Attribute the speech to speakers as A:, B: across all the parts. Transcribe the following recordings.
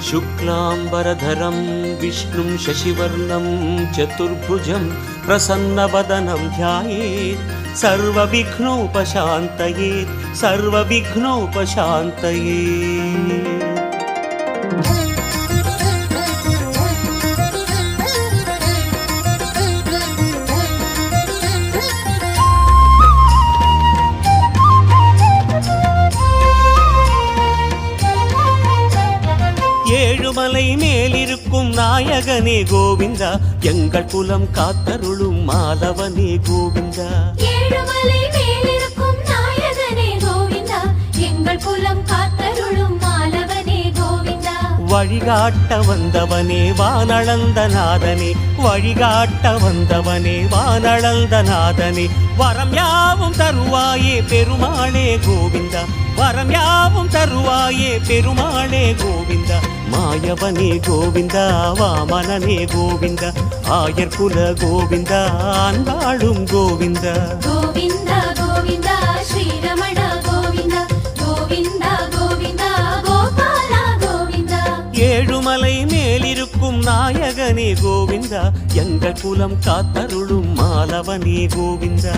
A: शुक्लांबरधरं विष्णुं शशिवर्णं चतुर्भुजं प्रसन्नवदनं ध्यायेत् सर्वविघ्नोपशान्तये ஏழுமலை மேலிருக்கும் நாயகனே கோவிந்தா, எங்கள் குலம் காத்தருளும் மாதவனே கோவிந்தா.
B: ஏழுமலை மேலிருக்கும் நாயகனே கோவிந்தா, எங்கள் குலம் காத்தருளும் மாலவனே கோவிந்தா.
A: வழிகாட்ட வந்தவனே வானளந்த நாதனே, வழிகாட்ட வந்தவனே வானளந்த நாதனே, வரம் யாவும் தருவாயே பெருமாளே கோவிந்தா, வரம் யாவும் தருவாயே பெருமாளே கோவிந்தா. மாயவனே கோவிந்தா, வாமனனே கோவிந்தா, ஆயர்குல கோவிந்தா, அன்பாளும் கோவிந்தா.
B: கோவிந்தா கோவிந்தா ஸ்ரீரமண கோவிந்தா, கோவிந்தா கோவிந்தா கோபாலா கோவிந்தா.
A: ஏழுமலை மேலிருக்கும் நாயகனே கோவிந்தா, எங்கள் குலம் காத்தருளும் மாலவனே கோவிந்தா.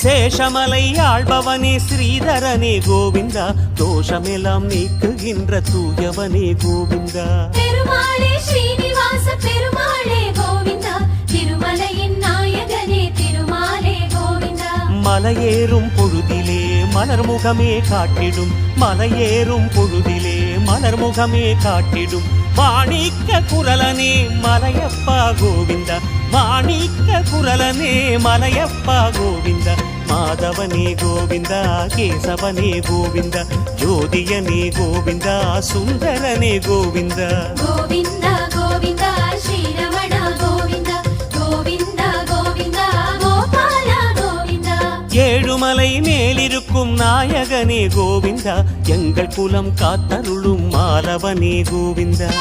A: சேஷமலை ஆள்பவனே ஸ்ரீதரனே கோவிந்தா, தோஷமெல்லாம் நீக்குகின்ற தூயவனே கோவிந்தா.
B: பெருமாளே ஸ்ரீனிவாச பெருமாளே கோவிந்தா, திருமலையின் நாயகனே திருமாலே கோவிந்தா.
A: மலையேறும் பொழுதிலே மலர்முகமே காட்டிடும், மலையேறும் பொழுதிலே மலர்முகமே காட்டிடும், மாணிக்க குரலனே மலையப்பா கோவிந்தா, மாணிக்க குரலனே மலையப்பா கோவிந்தா. மாதவனே கோவிந்தா, கேசவனே கோவிந்தா, ஜோதியனே கோவிந்தா, சுந்தரனே கோவிந்தா.
B: கோவிந்தா கோவிந்தா ஸ்ரீரமண கோவிந்தா, கோவிந்தா கோவிந்தா கோபாலா கோவிந்தா.
A: ஏழுமலை மேலிருக்கும் நாயகனே கோவிந்தா, எங்கள் குலம் காத்தருளும் மாலவனே கோவிந்தா.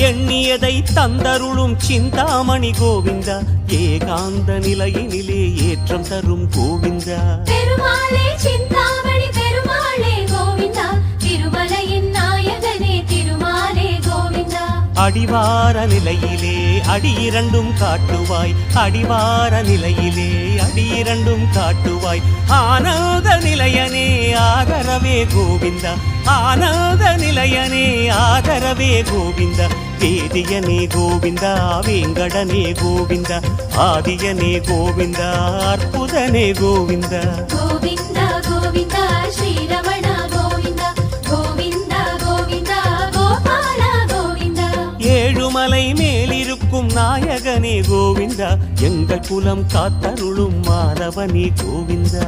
A: எண்ணியதை தந்தருளும் சிந்தாமணி கோவிந்தா, ஏகாந்த நிலையினிலே ஏற்றம் தரும் கோவிந்தா.
B: பெருமாளே சிந்தாமணி பெருமாளே கோவிந்தா, திருமலையின் நாயகனே திருமாலே கோவிந்தா.
A: அடிவார நிலையிலே அடியிரண்டும் காட்டுவாய், அடிவார நிலையிலே அடியிரண்டும் காட்டுவாய், ஆனந்த நிலையனே ஆதரவே கோவிந்தா, ஆனந்த நிலையனே ஆதரவே கோவிந்தா. வேதியனே கோவிந்தா, வேங்கடனே கோவிந்தா, ஆதியனே கோவிந்தா, அற்புதனே கோவிந்தா.
B: கோவிந்தா கோவிந்தா ஸ்ரீரமண கோவிந்தா, கோவிந்தா கோவிந்தா கோபாலா கோவிந்தா.
A: ஏழுமலை மேலிருக்கும் நாயகனே கோவிந்தா, எங்கள் குலம் காத்தருளும் மாதவனே கோவிந்தா.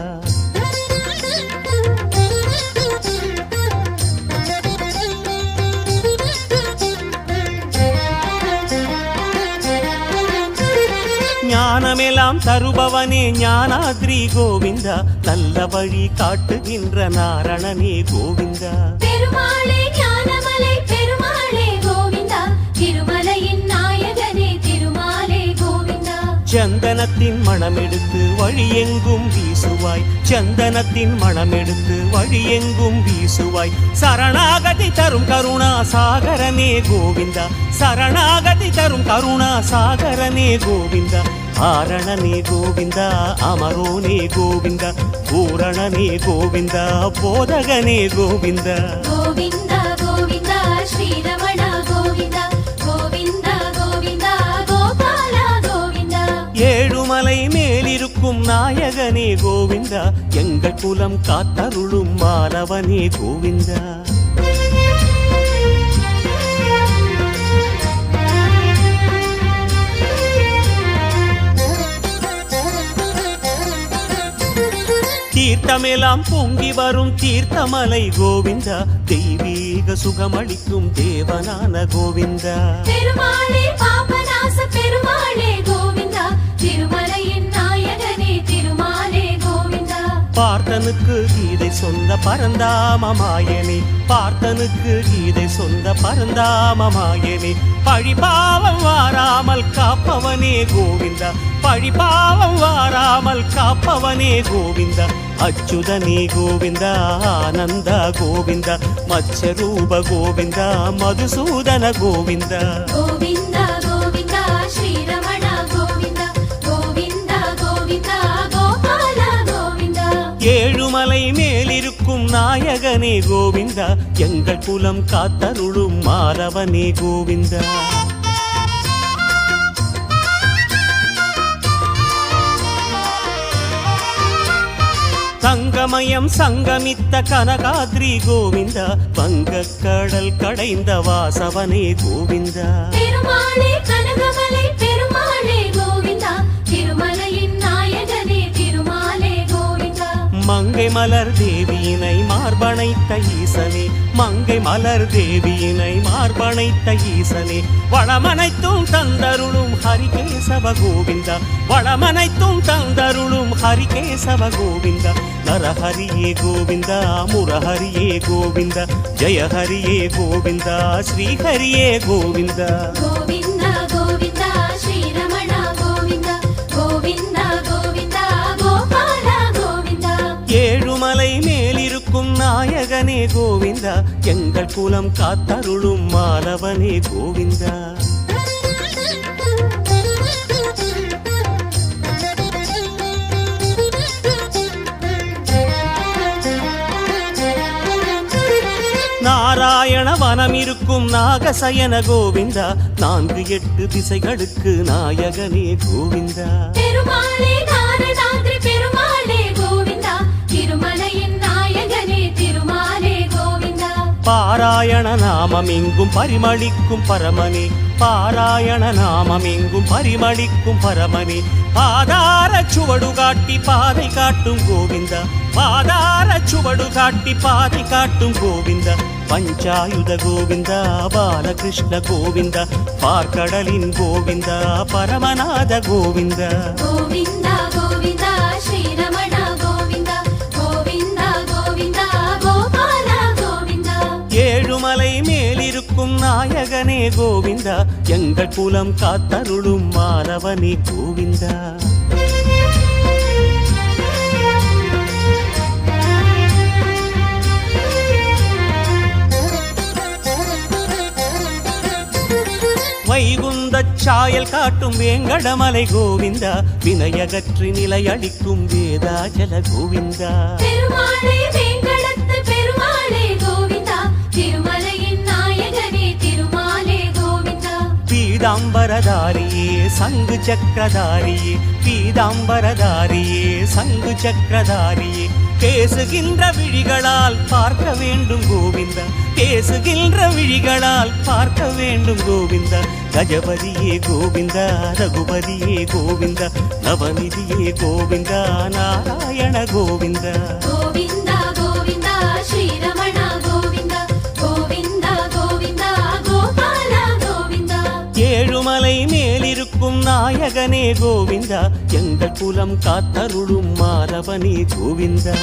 A: ஞானமெல்லாம் தருபவனே ஞானாத்ரி கோவிந்தா, நல்ல வழி காட்டுகின்ற நாரணனே கோவிந்தா.
B: பெருமாளே ஞானமலை பெருமாளே கோவிந்தா, திருமலையின் நாயகனே திருமாலே கோவிந்தா.
A: சந்தனத்தின் மணமெடுத்து வழியெங்கும் வீசுவாய், சந்தனத்தின் மணமெடுத்து வழியெங்கும் வீசுவாய், சரணாகதி தரும் கருணா சாகரனே கோவிந்தா, சரணாகதி தரும் கருணா சாகரனே கோவிந்தா. ஆரணனே கோவிந்தா, அமரோனே கோவிந்தா, பூரணனே கோவிந்தா, போதகனே கோவிந்தா.
B: கோவிந்தா கோவிந்தா ஸ்ரீரமண கோவிந்தா, கோவிந்தா கோவிந்தா கோபாலா கோவிந்தா.
A: ஏழுமலை மேலிருக்கும் நாயகனே கோவிந்தா, எங்கள் குலம் காத்தருளும் மாலவனே கோவிந்தா. தீர்த்தமெல்லாம் பொங்கி வரும் தீர்த்தமலை கோவிந்தா, தெய்வீக சுகமளிக்கும் தேவனான கோவிந்தா.
B: பெருமாளே பாபநாச பெருமாளே கோவிந்தா, திருமலையின் நாயகனே திருமாலே கோவிந்தா.
A: பார்த்தனுக்கு கீதை சொந்த பரந்தாமமாயனே, பார்த்தனுக்கு கீதை சொந்த பரந்தாமமாயனே, பழிபாவம் வாராமல் காப்பவனே கோவிந்தா, பழிபாவம் வாராமல் காப்பவனே கோவிந்தா, அச்சுதனே கோவிந்தா, ஆனந்த கோவிந்தா, மத்ஸ்யரூப கோவிந்தா, மதுசூதன கோவிந்தா.
B: கோவிந்தா கோவிந்தா ஸ்ரீரமண கோவிந்தா, கோவிந்தா கோவிந்தா கோபால கோவிந்தா.
A: ஏழுமலை மேலிருக்கும் நாயகனே கோவிந்தா, எங்கள் குலம் காத்தருளும் மாதவனே கோவிந்தா. சங்கமயம் சங்கமித்த கனகாத்ரி கோவிந்தா, வங்கக்கடல் கடைந்த வாசவனே கோவிந்தா.
B: பெருமாளே கனகமலை பெருமாளே கோவிந்தா, திருமலையின் நாயகனே திருமாலே கோவிந்தா.
A: மங்கை மலர் தேவியினை மார்பணைத்த ஈசனே, மங்கை மலர் தேவியினை மார்பணைத்த ஈசனே, வளமனைத்தும் தந்தருளும் ஹரிகேசவ கோவிந்தா, வளமனைத்தும் தந்தருளும் ஹரிகேசவ கோவிந்தா. நரஹரியே கோவிந்தா, முரஹரியே கோவிந்தா, ஜெயஹரியே கோவிந்தா, ஸ்ரீஹரியே கோவிந்தா.
B: கோவிந்தா கோவிந்தா ஸ்ரீரமண கோவிந்தா, கோவிந்தா கோவிந்தா கோபால கோவிந்தா.
A: ஏழுமலை மேலிருக்கும் நாயகனே கோவிந்தா, எங்கள் குலம் காத்தருளும் மாலவனே கோவிந்தா. நாராயண வனம் இருக்கும் நாகசயன கோவிந்தா, 4 திசைகளுக்கு நாயகனே கோவிந்தா.
B: பெருமாளே நாரதாத்ரி பெருமாளே கோவிந்தா, திருமலையின் நாயகனே திருமாலே கோவிந்தா.
A: பாராயண நாமம் எங்கும் பரிமளிக்கும் பரமனே, பாராயண நாமம் எங்கும் பரிமளிக்கும் பரமனே, பாதார சுவடு காட்டி பாதை காட்டும் கோவிந்தா, பாதார சுவடு காட்டி பாதை காட்டும் கோவிந்தா. பஞ்சாயுத கோவிந்தா, பாலகிருஷ்ண கோவிந்தா, பார்க்கடலின் கோவிந்தா, பரமநாத கோவிந்தா.
B: கோவிந்தா கோவிந்தா ஸ்ரீரமண கோவிந்தா, கோவிந்தா கோவிந்தா கோபால கோவிந்தா.
A: ஏழுமலை மேலிருக்கும் நாயகனே கோவிந்தா, எங்கள் குலம் காத்தருளும் மாலவனே கோவிந்தா. வைகுந்தச் சாயல் காட்டும் வேங்கடமலை கோவிந்தா, வினையகற்றி நிலையளிக்கும் வேதாஜல கோவிந்தா.
B: பெருமாளே வேங்கடத்து பெருமாளே கோவிந்தா, திருமலையின் நாயகனே திருமாலே கோவிந்தா.
A: பீதாம்பரதாரியே சங்கு சக்கரதாரியே, பீதாம்பரதாரியே சங்கு சக்கரதாரியே, பேசுகின்ற விழிகளால் பார்க்க வேண்டும் கோவிந்தா, பேசுகின்ற விழிகளால் பார்க்க வேண்டும் கோவிந்தா. கஜபதியே கோவிந்தா, ரகுபதியே கோவிந்தா, நவநிதியே கோவிந்தா, நாராயண கோவிந்தா.
B: கோவிந்தா கோவிந்தா ஸ்ரீரமண கோவிந்தா, கோவிந்தா கோவிந்தா கோபால கோவிந்தா.
A: ஏழுமலை மேலிருக்கும் நாயகனே கோவிந்தா, எங்கள் குலம் காத்தருளும் மாதவனே கோவிந்தா.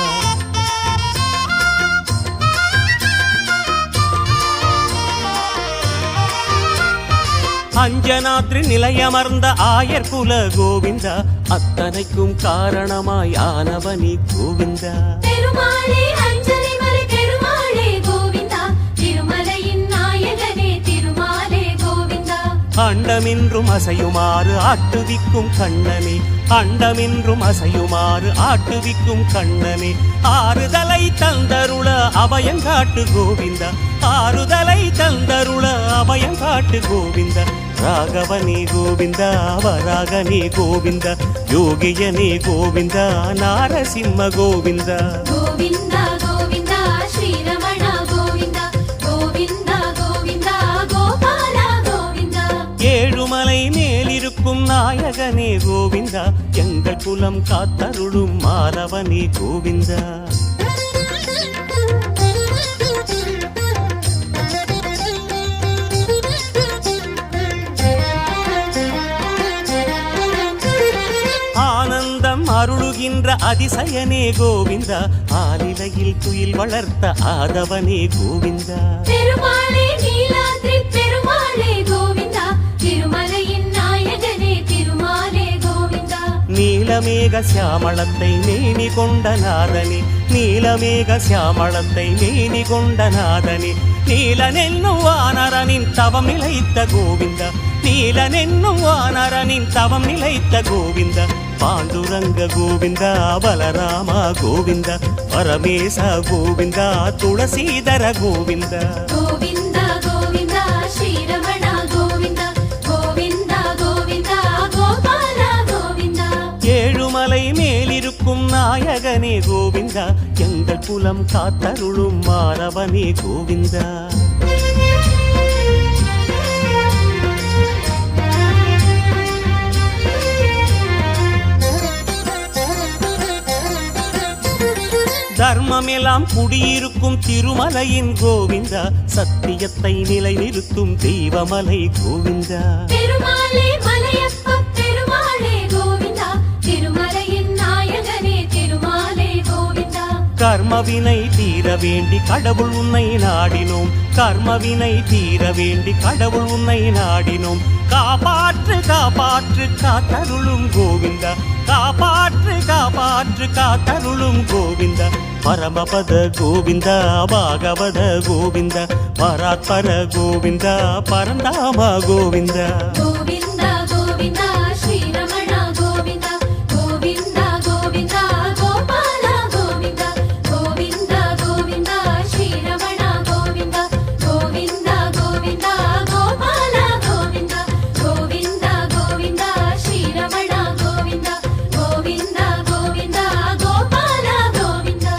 A: அஞ்சனாத்ரி நிலையமர்ந்த ஆயர் குல கோவிந்தா, அத்தனைக்கும் காரணமாய் ஆனவனே கோவிந்தா.
B: பெருமாளே அஞ்சலிமலை பெருமாளே கோவிந்தா, திருமலையின் நாயகனே திருமாலே கோவிந்தா.
A: அண்டமின்றும் அசையுமாறு ஆட்டுவிக்கும் கண்ணனே, அண்டமின்றும் அசையுமாறு ஆட்டுவிக்கும் கண்ணனே, ஆறுதலை தந்தருள அபயங்காட்டு கோவிந்தா, ஆறுதலை தந்தருள அபயங்காட்டு கோவிந்தா. ராகவனே கோவிந்தா, வராகனே கோவிந்தா, யோகியனே கோவிந்தா, நாரசிம்ம கோவிந்தா.
B: கோவிந்தா கோவிந்தா ஸ்ரீரமண கோவிந்தா, கோவிந்தா கோவிந்தா கோபால கோவிந்தா.
A: ஏழுமலை மேலிருக்கும் நாயகனே கோவிந்தா, எங்கள் குலம் காத்தருளும் மாதவனே கோவிந்தா. அருளுகின்ற ஆடுகின்ற அதிசயனே கோவிந்தா, ஆலிலையில் துயில் வளர்த்த ஆதவனே கோவிந்தா.
B: பெருமாளே நீலாத்ரி பெருமாளே கோவிந்தா, திருமலையின் நாயகனே திருமாலே கோவிந்தா.
A: நீலமேக சியாமளத்தை மேனி கொண்ட நாதனே, நீலமேக சியாமளத்தை மேனி கொண்ட நாதனே, நீலனென்னும் வானரனின் தவம் நிலைத்த கோவிந்தா, நீலனென்னும் வானரனின் தவம் நிலைத்த கோவிந்தா. பாண்டுரங்க கோவிந்தா, பலராமா கோவிந்தா, பரமேச கோவிந்தா, துளசீதர கோவிந்தா.
B: கோவிந்தா கோவிந்தா ஸ்ரீரமணா கோவிந்தா, கோவிந்தா கோவிந்தா கோபாலா கோவிந்தா.
A: ஏழுமலை மேலிருக்கும் நாயகனே கோவிந்தா, எங்கள் குலம் காத்தருளும் மாணவனே கோவிந்தா. தர்மமெல்லாம் குடியிருக்கும் திருமலையின் கோவிந்தா, சத்தியத்தை நிலைநிறுத்தும் தெய்வமலை கோவிந்தா.
B: பெருமாளே மலையப்ப பெருமாளே கோவிந்தா, திருமலையின் நாயகனே திருமாலே கோவிந்தா.
A: கர்மவினை தீர வேண்டி கடவுள் உன்னை நாடினோம், கர்மவினை தீர வேண்டி கடவுள் உன்னை நாடினோம். காப்பாற்று காப்பாற்று காத்தருளும் கோவிந்தா, காப்பாற்று காப்பாற்று காத்தருளும் கோவிந்தா. பரமபத கோவிந்தா, பாகவத கோவிந்தா, பராத்பர கோவிந்தா, பரந்தாம கோவிந்தா.
B: கோவிந்தா கோவிந்தா ஸ்ரீரமணா கோவிந்தா, கோவிந்தா கோவிந்தா கோபாலா கோவிந்தா, கோவிந்தா கோவிந்தா ஸ்ரீரமணா கோவிந்தா, கோவிந்தா கோவிந்தா கோபாலா கோவிந்தா, கோவிந்தா கோவிந்தா ஸ்ரீரமணா கோவிந்தா, கோவிந்தா கோவிந்தா கோபாலா கோவிந்தா.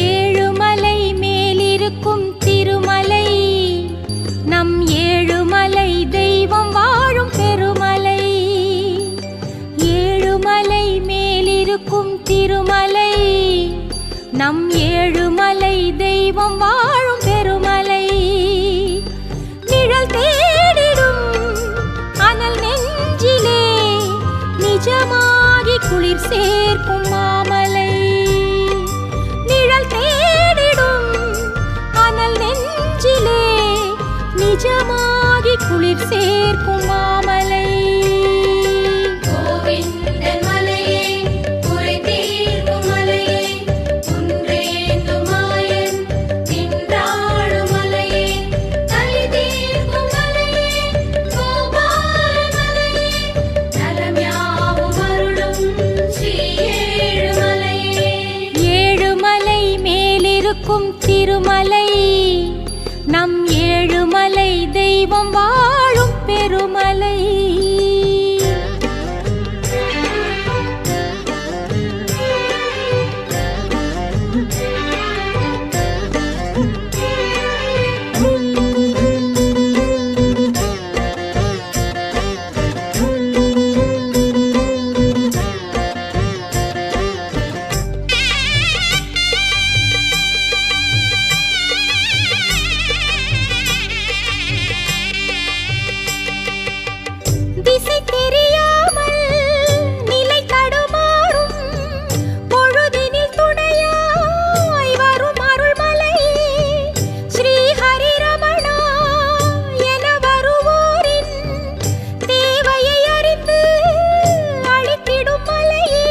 C: ஏழுமலை மேலிருக்கும் திருமலை, நம் ஏழுமலை தெய்வம் வாழும் பெருமலை. ஏழுமலை மேலிருக்கும் திருமலை, நம் ஏழுமலை தெய்வம் வாழும் பெருமலை. நிழல் தேடிடும் அனல் நெஞ்சிலே, நிஜமாகி குளிர் சேர்க்கும் மாமலை. நிழல் தேடிடும் அனல் நெஞ்சிலே, நிஜமாகி குளிர் சேர்க்கும் மாமலை.
B: கோவிந்தன் மலையே குறை தீர்க்கும் மலையே, குன்றேந்தும் மாயன் நின்றாடும் மலையே, கலி தீர்க்கும் மலையே, கோபால மலையே, நலம் யாவும் அருளும் ஸ்ரீ ஏழுமலையே.
C: ஏழுமலை மேலிருக்கும் திருமலை, நம் ஏழுமலை தெய்வம் வாழும் பெருமலை. திசை தெரியாமல் நிலை தடுமாறும் பொழுதினில் துணையாய் வரும் அருள்மலையே, ஸ்ரீ ஹரிரமணா என வருவோரின் தேவையை அறிந்து அளித்திடும் மலையே.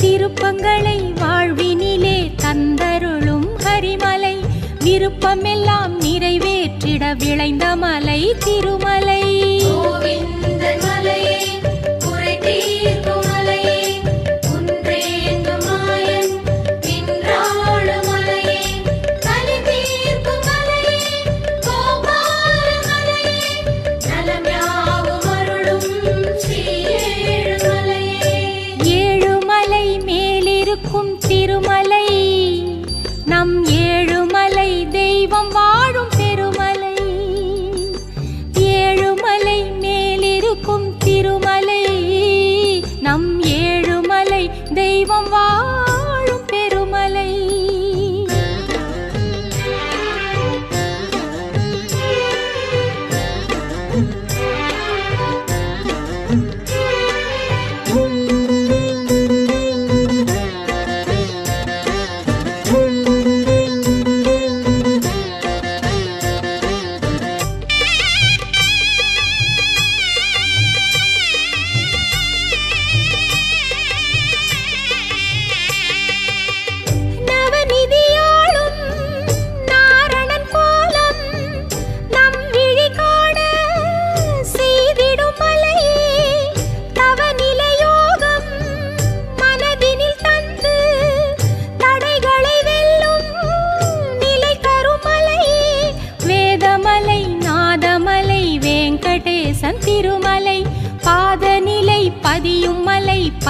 C: திருப்பங்களை வாழ்வினிலே தந்தருளும் ஹரிமலை, விருப்பமெல்லாம் நிறைவேற்றிட விளைந்த மலை திருமலை.
B: கோவிந்தன் மலையே குறை தீர்க்கும் மலையே, குன்றேந்தும் மாயன் நின்றாடும் மலையே, கலி தீர்க்கும் மலையே, கோபால மலையே, நலம் யாவும் அருளும் ஸ்ரீ ஏழுமலையே.
C: ஏழுமலை மேலிருக்கும் திருமலை, நம் ஏழுமலை தெய்வம் வாழும் பெருமலை. ஏழுமலை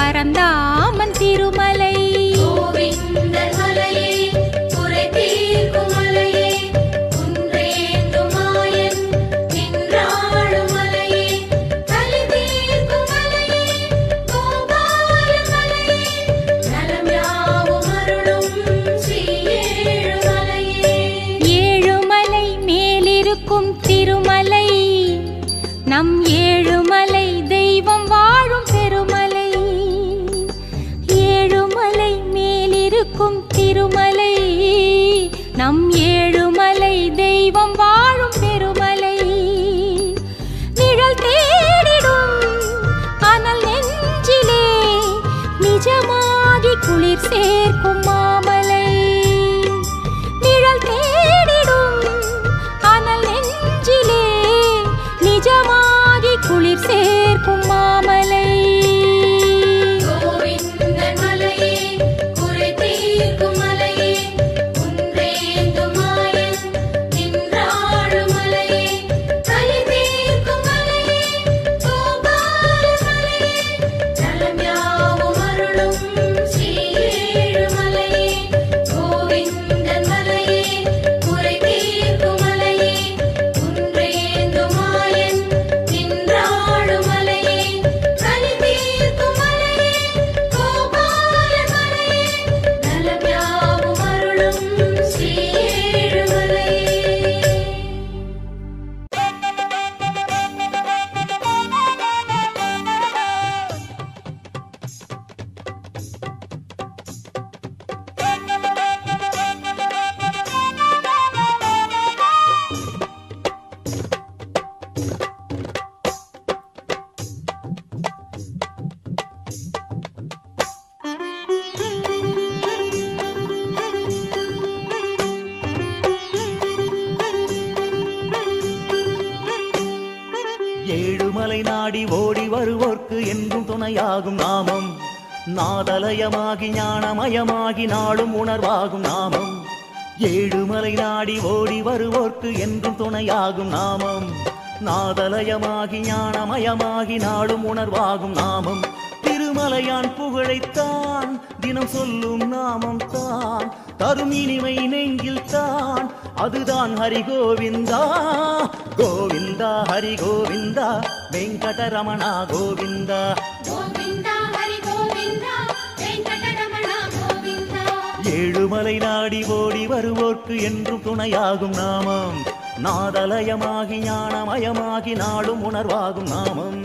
C: பரந்தாமன் திருமலை.
B: கோவிந்தன் மலையே குறை தீர்க்கும் மலையே குன்றேந்தும் மாயன் நின்றாளும் மலையே கலி தீர்க்கும் மலையே கோபால மலையே நலம் யாவும் அருளும் ஸ்ரீ ஏழுமலையே.
C: ஏழுமலை மேலிருக்கும் திருமலை நம் ஏழுமலை தெய்வம் வாழும் பெருமலை. ஏழுமலை மேலிருக்கும் திருமலை நம் ஏழுமலை தெய்வம் வாழும் பெருமலை. நிழல் தேடிடும் அனல் நெஞ்சிலே நிஜமாகி குளிர் சேர்க்கும் மாமலை. நிழல் தேடிடும் அனல் நெஞ்சிலே நிஜமாகி குளிர் சேர்க்கும் மாமலை.
B: கோவிந்தன் மலையே குறை தீர்க்கும் மலையே குன்றேந்தும் மாயன் நின்றாளும் மலையே கலி தீர்க்கும் மலையே கோபால மலையே நலம் யாவும் அருளும் ஸ்ரீ ஏழுமலையே. கோவிந்தன் மலையே குறை தீர்க்கும் மலையே குன்றேந்தும் மாயன் நின்றாளும் மலையே கலி தீர்க்கும் மலையே கோபால மலையே நலம் யாவும் அருளும் ஸ்ரீ ஏழுமலையே.
A: ஏழுமலை நாடி ஓடி வருவோர்க்கு என்றும் துணையாகும் நாமம். நாதலயமாகி ஞானமயமாகி நாளும் உணர்வாகும் நாமம். ஏழுமலை நாடி ஓடி வருவோர்க்கு என்றும் துணையாகும் நாமம். நாதலயமாகி ஞானமயமாகி நாளும் உணர்வாகும் நாமம். திருமலையான் புகழைத்தான் தினம் சொல்லும் நாமம் தான் தரும் இனிமை நெஞ்சில் தான் அதுதான் ஹரி கோவிந்தா. கோவிந்தா ஹரி கோவிந்தா வெங்கடரமணா கோவிந்தா.
B: கோவிந்தா ஹரி கோவிந்தா வெங்கடரமணா கோவிந்தா.
A: ஏழுமலை நாடி ஓடி வருவோர்க்கு என்றும் துணையாகும் நாமம். நாதலயமாகி ஞானமயமாகி நாளும் உணர்வாகும் நாமம்.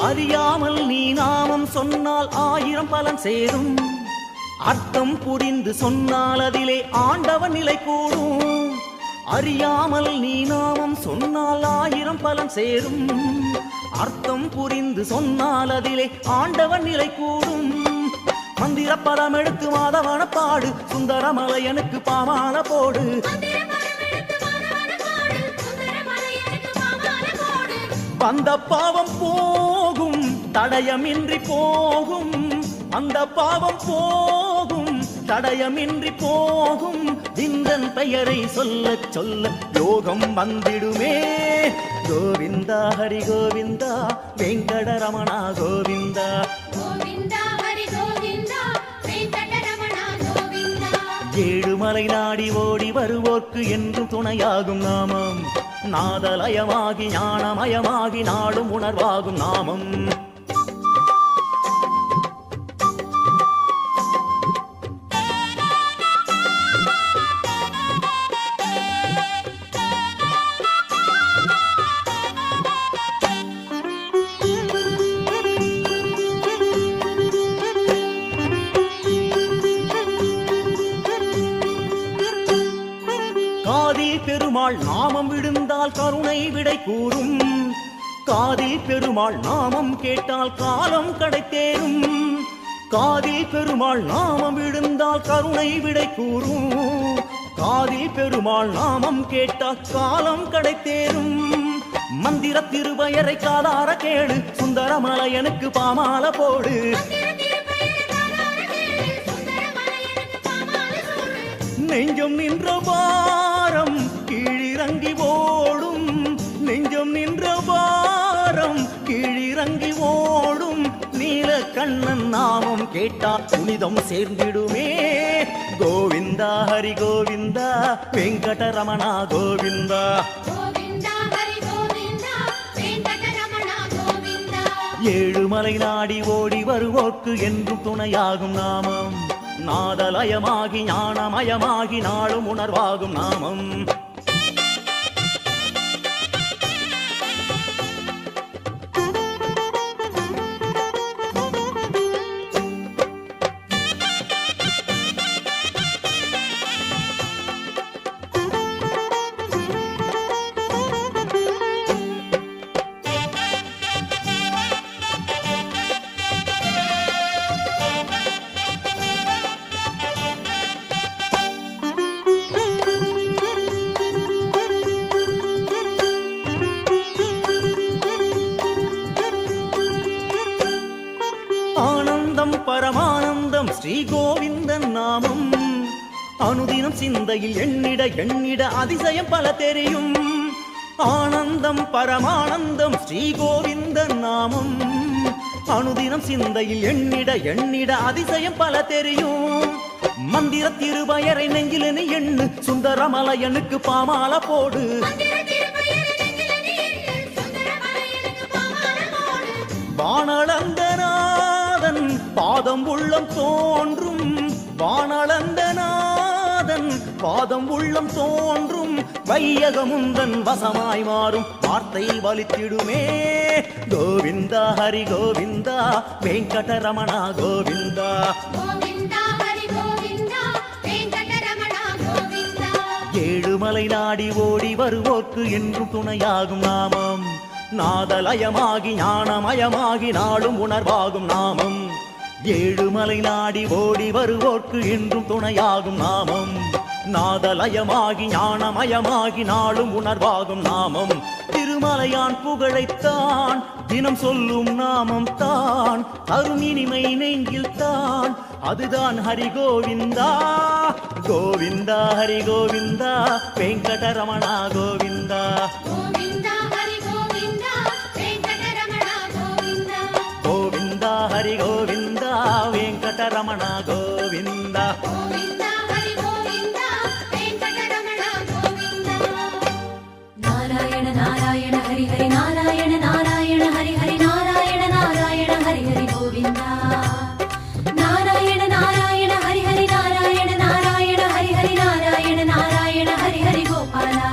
A: அறியாமல் நீ நாமம் சொன்னால் 1000 பலன் சேரும். அர்த்தம் புரிந்து சொன்னால் அதிலே ஆண்டவன் நிலை கூடும். அறியாமல் நீ நாமம் சொன்னால் 1000 பலன் சேரும். அர்த்தம் புரிந்து சொன்னால் அதிலே ஆண்டவன் நிலை கூடும். மந்திர பதம் எடுத்து மாதவன பாடு சுந்தரமலையனுக்கு பாமால போடு. அந்த பாவம் போகும் தடயமின்றி போகும். அந்த பாவம் போகும் தடயமின்றி போகும். இந்தன் பெயரை சொல்ல சொல்ல யோகம் வந்திடுமே. கோவிந்தா ஹரி கோவிந்தா வெங்கடரமணா கோவிந்தா.
B: கோவிந்தா ஹரி கோவிந்தா வெங்கடரமணா கோவிந்தா.
A: ஏழுமலை நாடி ஓடி வருவோர்க்கு என்றும் துணையாகும் நாமம். நாதலயமாகி ஞானமயமாகி நாளும் உணர்வாகும் நாமம். காதில் பெருமாள் நாமம் விழுந்தால் கருணை விடை கூறும். காதில் பெருமாள் நாமம் கேட்டால் காலம் கடைத்தேறும். காதில் பெருமாள் நாமம் விழுந்தால் கருணை விடை கூறும். காதில் பெருமாள் நாமம் கேட்டால் காலம் கடைத்தேறும். மந்திர திருவயரை காதார கேளு, சுந்தரமலையனுக்கு பாமால போடு. நெஞ்சம் நின்ற பாரம் கீழிறங்கி ஓடும். நெஞ்சம் நின்ற பாரம் கீழிறங்கி ஓடும். நீல கண்ணன் நாமம் கேட்டால் புனிதம் சேர்ந்திடுமே. கோவிந்தா ஹரி கோவிந்தா வெங்கடரமணா கோவிந்தா. ஏழுமலை நாடி ஓடி வருவோர்க்கு என்றும் துணையாகும் நாமம். நாதலயமாகி ஞானமயமாகி நாளும் உணர்வாகும் நாமம். ஆனந்தம் பரமானந்தம் ஸ்ரீ கோவிந்தன் நாமம். அனுதினம் சிந்தையில் எண்ணிட எண்ணிட அதிசயம் பல தெரியும். ஆனந்தம் பரமானந்தம் ஸ்ரீ கோவிந்தன் நாமம். அனுதினம் சிந்தையில் எண்ணிட எண்ணிட அதிசயம் பல தெரியும். மந்திர திருவயரை நெஞ்சிலனு எண்ணு, சுந்தரமலையனுக்கு பாமால போடு. வானளந்தநாதன் பாதம் உள்ளம் தோன்றும். வானளந்தநாதன் பாதம் உள்ளம் தோன்றும். வையகமுந்தன் வசமாய் மாறும் வார்த்தை வலித்திடுமே. கோவிந்தா ஹரி கோவிந்தா வெங்கடரமணா கோவிந்தா. ஏழுமலை நாடி ஓடி வருவோர்க்கு என்றும் துணையாகும் நாமம். நாதலயமாகி ஞானமயமாகி நாளும் உணர்வாகும் நாமம். ஏழுமலை நாடி ஓடி வருவோர்க்கு என்றும் துணையாகும் நாமம். நாதலயமாகி ஞானமயமாகி நாளும் உணர்வாகும் நாமம். திருமலையான் புகழைத்தான் தினம் சொல்லும் நாமம் தான். தரும் இனிமை நெஞ்சில் தான், அதுதான் ஹரி கோவிந்தா. கோவிந்தா ஹரி கோவிந்தா வெங்கடரமணா கோவிந்தா. கோவிந்தா ஹரி கோவிந்தா வெங்கடரமணா கோவிந்தா.
B: நாராயண நாராயண ஹரி ஹரி நாராயண நாராயண ஹரி ஹரி நாராயண நாராயண ஹரி ஹரி கோவிந்தா. நாராயண நாராயண ஹரி ஹரி நாராயண நாராயண ஹரி ஹரி நாராயண நாராயண ஹரி ஹரி கோபாலா.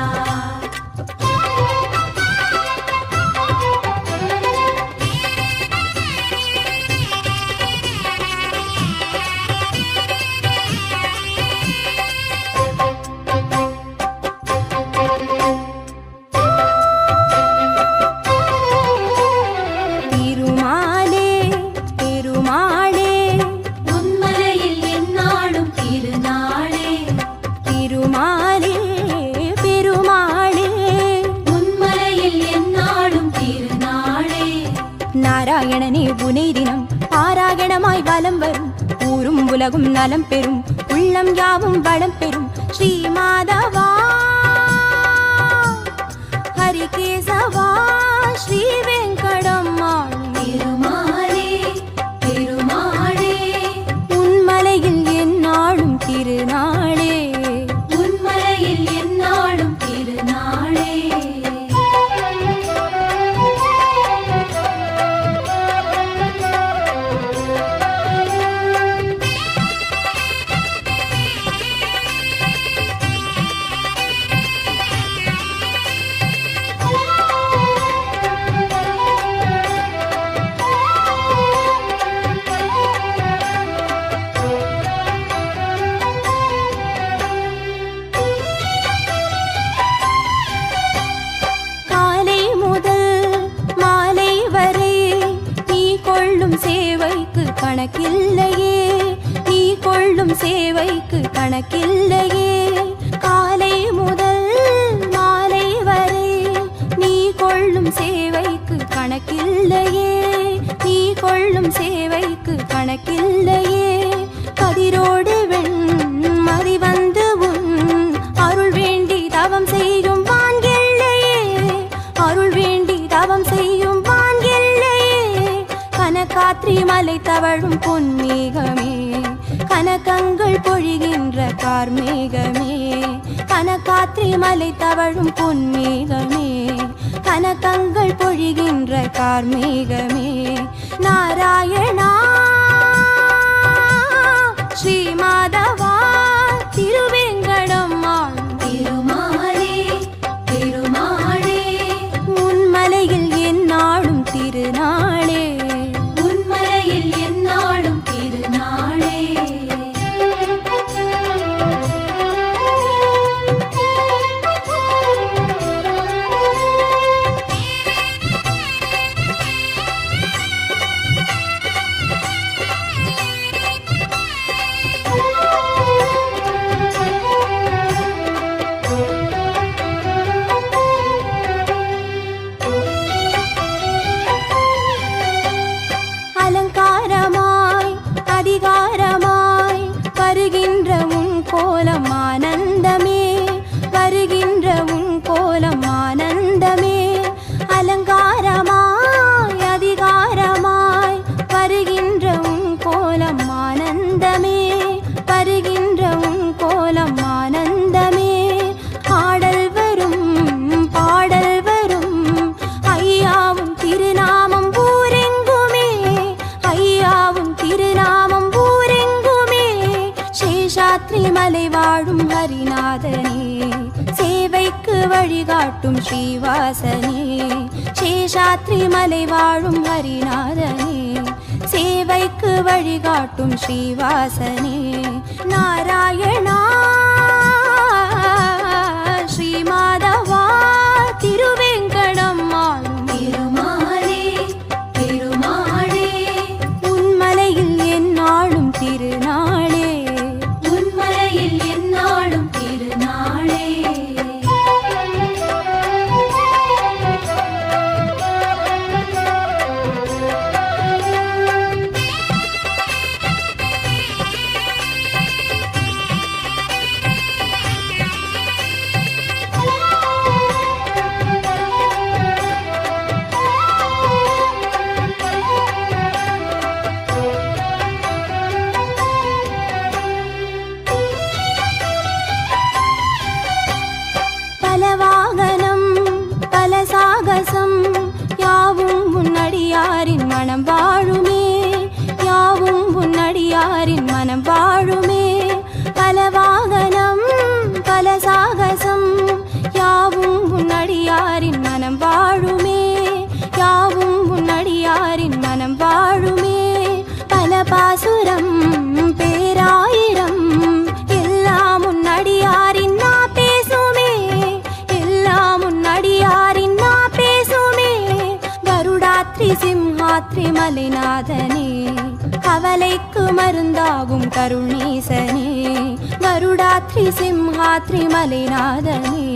C: நாராயணனே புனை தினம் ஆராகணமாய் வலம் வரும். ஊரும் உலகும் நலம் பெறும், உள்ளம் யாவும் வளம் பெறும். ஸ்ரீ மாதவா ஹரி கேசவா ஸ்ரீ வெங்கடம்மாள்
B: திருமாலே திருமாலே
C: உன்மலையில் எந்நாளும் திருநாளே.
B: உன்மலையில் எந்நாளும் திருநாளே.
C: கணக்கில்லையே, நீ கொள்ளும் சேவைக்கு கணக்கில்லையே. காலை முதல் மாலை வரை நீ கொள்ளும் சேவைக்கு கணக்கில்லையே, நீ கொள்ளும் சேவைக்கு கணக்கில்லையே. கதிரோடு வெண்மதி வந்து உன் அருள் வேண்டி தவம் செய்யும் வான்கில்லையே, அருள் வேண்டி தவம் செய்யும் வான்கில்லையே. கனகாத்ரி மலை தவழும் பொன்மேகமே, கனகங்கள் பொழிகின்ற கார்மேகமே. கனகாத்ரி மலை தவழும் பொன்மேகமே, கனகங்கள் பொழிகின்ற கார்மேகமே. நாராயணா ஸ்ரீ மாதவா திருவேங்கடம் ஆளும்
B: திருமாலே திருமாலே
C: உன்மலையில் எந்நாளும் திருநாளே,
B: உன்மலையில் எந்நாளும் திருநாளே.
C: அலங்காரமாய் அதிகாரமாய் வருகின்ற உன் கோலம் ஆனந்தமே, வருகின்ற உன் கோலம் ஆனந்தமே. அலங்காரமாய் அதிகாரமாய் வருகின்ற உன் கோலம் ஆனந்தமே, வருகின்ற உன் கோலம் ஆனந்தமே. ஆடல் வரும் பாடல் வரும் ஐயாவும் திருநாமம் ஊரெங்குமே, ஐயாவும் திருநாமம் ஊரெங்குமே. சேஷாத்ரி மலை வாழும் ஹரிநாதனே, சேவைக்கு வழிகாட்டும் ஸ்ரீவாசனே. சேஷாத்ரி மலை வாழும் ஹரிநாதனே, சேவைக்கு வழிகாட்டும் ஸ்ரீவாசனே. நாராயணா ஸ்ரீ மாதவா திருவேங்கடம் ஆளும்
B: திருமாலே திருமாலே
C: உன்மலையில் எந்நாளும் திருநாளே,
B: உன்மலையில் எந்நாளும் திருநாளே.
C: பல வாகனம் பல சாகசம் யாவும் உன்னடியாரின் மனம் வாழுமே, யாவும் உன்னடியாரின் மனம் வாழுமே. பல வாகனம் பல சாகசம் யாவும் உன்னடியாரின் மனம் வாழுமே, யாவும் உன்னடியாரின் மனம் வாழுமே. பல பாசுரம் பேராயிரம் எல்லாம் உன்னடியாரின் நா பேசுமே, எல்லாம் உன்னடியாரின் நா பேசுமே. கருடாத்ரி சிம்ஹாத்ரி மலைநாதனே, கவலைக்கு மருந்தாகும் கருணீசனே. கருடாத்ரி சிம்ஹாத்ரி மலைநாதனே,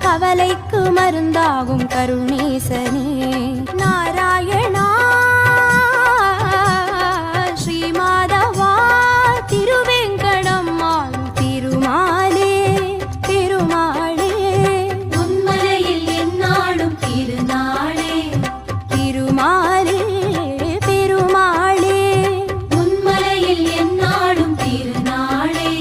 C: கவலைக்கு மருந்தாகும் கருணீசனே. நாராயணா ஸ்ரீ மாதவா திருவேங்கடம் ஆளும் திருமாலே, திருமாலே
B: உன்மலையில் எந்நாளும் திருநாளே,
C: திருமாலே பெருமாளே.
B: உன்மலையில் எந்நாளும் திருநாளே.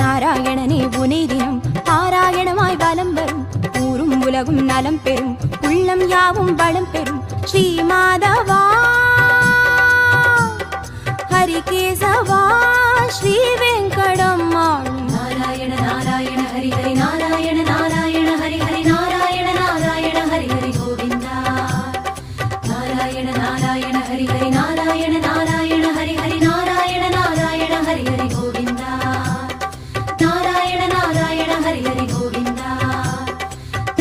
C: நாராயணனே உனை தினம் பாராயணமாய் வலம் வரும், ஊரும் உலகும் நலம் பெறும், உள்ளம் யாவும் வளம் பெறும். ஸ்ரீ மாதவா ஹரிகேசவா ஸ்ரீ வெங்கடம் ஆளும்
B: நாராயண நாராயண ஹரி ஹரி நாராயண நாராயண ஹரி ஹரி நாராயண நாராயண ஹரி ஹரி கோவிந்தா. நாராயண நாராயண ஹரி ஹரி நாராயண நாராயண ஹரி ஹரி நாராயண நாராயண ஹரி ஹரி கோவிந்தா. நாராயண நாராயண ஹரி ஹரி கோவிந்தா.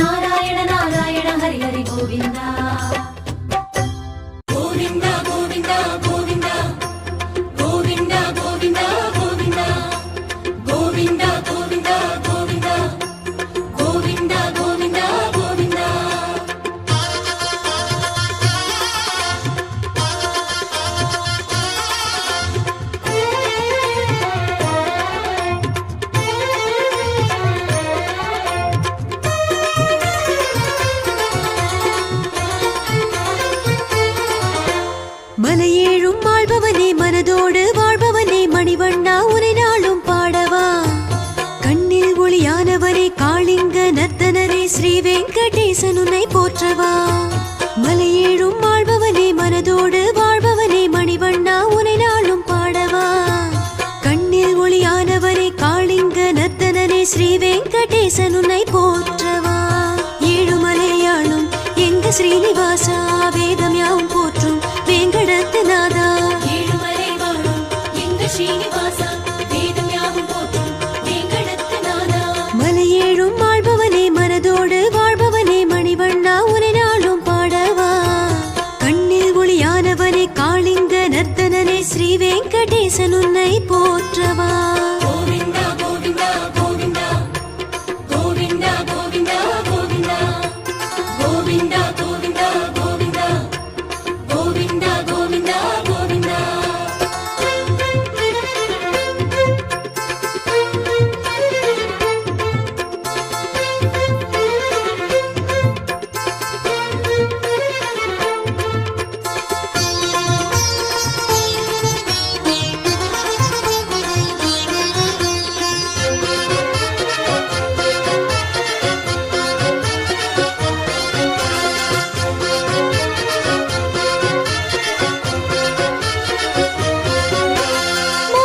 B: நாராயண நாராயண ஹரி ஹரி கோவிந்தா. கோவிந்தா கோவிந்தா கோவிந்தா
C: ஸ்ரீ வெங்கடேசன் உன்னை போற்றவா மலையேழும் ஆள்பவனே மனதோடு வாழ்பவனே மணிவண்ணா உனை நாளும் பாடவா கண்ணில் ஒளியானவனே காளிங்க நர்த்தனனே ஸ்ரீ வெங்கடேசன் உன்னை போற்றவா ஏழுமலையாளும் எங்க ஸ்ரீனிவாசா வேதம் யாவும் போற்றும் வேங்கடத்து நாதா
B: ஏழுமலை வாழும் எங்க ஸ்ரீனிவாசா வேதம் யாவும் போற்றும் வேங்கடத்து நாதா
C: மலையேழும் ஆள்பவனே மனதோடு வாழ்பவனே மணிவண்ணா உனை நாளும் பாடவா கண்ணில் ஒளியானவனே காளிங்க நர்த்தனனே ஸ்ரீ வெங்கடேசன் உன்னை போற்றவா
B: கோவிந்தா கோவிந்தா கோவிந்தா கோவிந்தா கோவிந்தா கோவிந்தா கோவிந்தா கோவிந்தா கோவிந்தா கோவிந்தா கோவிந்தா கோவிந்தா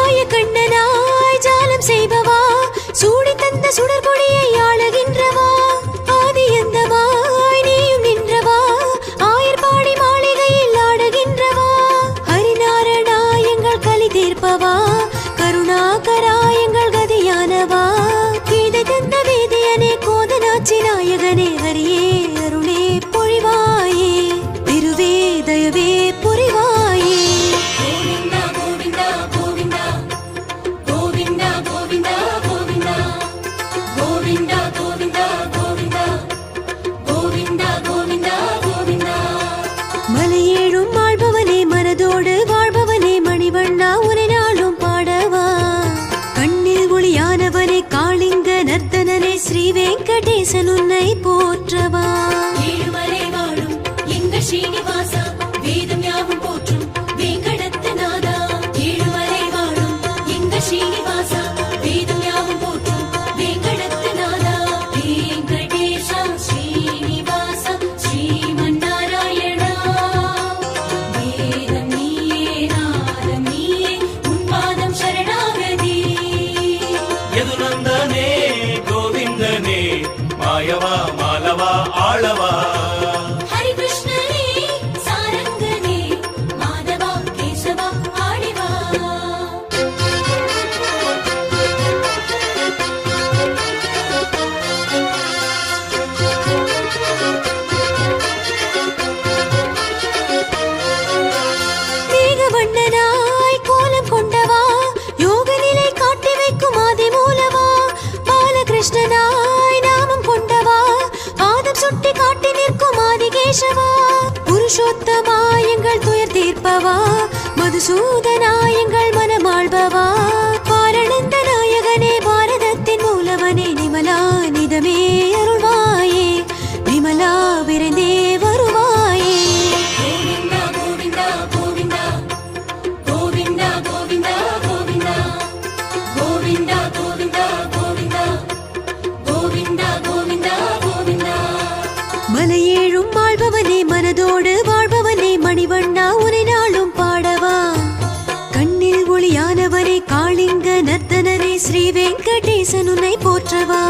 C: மாயக்கண்ணனாய் ஜாலம் செய்பவா சூடி தந்த சுடர்கொடியை ஆளுகின்றவா ஆதியந்தமாய் நீயும் நின்றவா ஆயர்பாடி மாளிகையில் ஆடுகின்றவா ஹரிநாரணா எங்கள் கலி தீர்ப்பவா கருணாகரா எங்கள் கதியானவா கீதை தந்த வேதியனே கோதனாட்சி நாயகனே ஹரியே அருளே பொழிவாயே திருவே தயவே புரிவாயே
B: கோவிந்தா கோவிந்தா கோவிந்தா கோவிந்தா கோவிந்தா கோவிந்தா கோவிந்தா கோவிந்தா கோவிந்தா கோவிந்தா கோவிந்தா கோவிந்தா
C: மலையேழும் ஆள்பவனே மனதோடு வாழ்பவனே மணிவண்ணா உனை நாளும் பாடவா கண்ணில் ஒளியானவனே காளிங்க நர்த்தனனே ஸ்ரீ வெங்கடேசன் உன்னை போற்றவா
B: ஏழுமலை வாழும் எங்க ஸ்ரீனிவாசா வேதம் யாவும் போற்றும் வேங்கடத்து நாதா ஏழுமலை வாழும் எங்க ஸ்ரீனிவாசா வேதம் யாவும் போற்றும் வேங்கடத்து நாதா வெங்கடேஷா ஸ்ரீனிவாசா ஸ்ரீமன்னாராயணா வேதம் நீயே நாதம் நீயே உன் பாதம் சரணாகதி
A: ಯದುನಂದನೇ ಗೋವಿಂದನೇ ಮಾಯವಾ ಮಾಲವಾ ಆಳವಾ
B: ஹரி கிருஷ்ணனே சாரங்கனே மாதவா கேசவா ஆடிவா
C: மேகவண்ணனாய் கோலம் கொண்டவா யோக நிலை காட்டி வைக்கும் ஆதி மூலவா பாலகிருஷ்ணனாய் நாமம் கொண்டவா பாதம் சுட்டி காட்டி நிற்கும் ஆதிகேசவா புருஷோத்தமா எங்கள் துயர் தீர்ப்பவா மதுசூதனா எங்கள் மனமாள்பவா பாரணந்த நாயகனே பாரதத்தின் மூலவனே நிமலா நிதமே அருள்வாயே விமலா விரைந்தே வருவாயே
B: கோவிந்தா கோவிந்தா கோவிந்தா கோவிந்தா கோவிந்தா கோவிந்தா கோவிந்தா கோவிந்தா கோவிந்தா கோவிந்தா கோவிந்தா கோவிந்தா
C: மலையேழும் ஆள்பவனே மனதோடு வாழ்பவனே மணிவண்ணா உனை நாளும் பாடவா கண்ணில் ஒளியானவனே காளிங்க நர்த்தனனே ஸ்ரீ வெங்கடேசன் உன்னை போற்றவா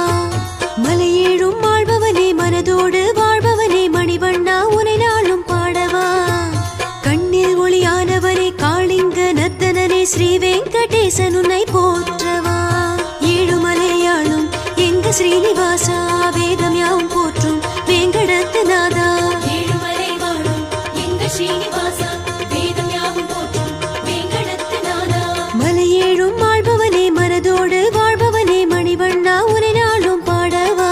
C: மலையேழும் ஆள்பவனே மனதோடு வாழ்பவனே மணிவண்ணா உனை நாளும் பாடவா கண்ணில் ஒளியானவனே காளிங்க நர்த்தனனே ஸ்ரீ வெங்கடேசன் உன்னை போற்றவா ஏழுமலையாளும் எங்க ஸ்ரீனிவாசா வேதம் யாவும் போற்றும் வேங்கடத்து நாதா
B: ஏழுமலை வாழும் எங்க ஸ்ரீனிவாசா வேதம் யாவும் போற்றும் வேங்கடத்து நாதா
C: மலையேழும் ஆள்பவனே மனதோடு வாழ்பவனே மணிவண்ணா உனை நாளும் பாடவா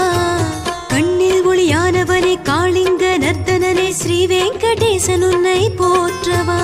C: கண்ணில் ஒளியானவனே காளிங்க நர்த்தனனே ஸ்ரீ வெங்கடேசன் உன்னை போற்றவா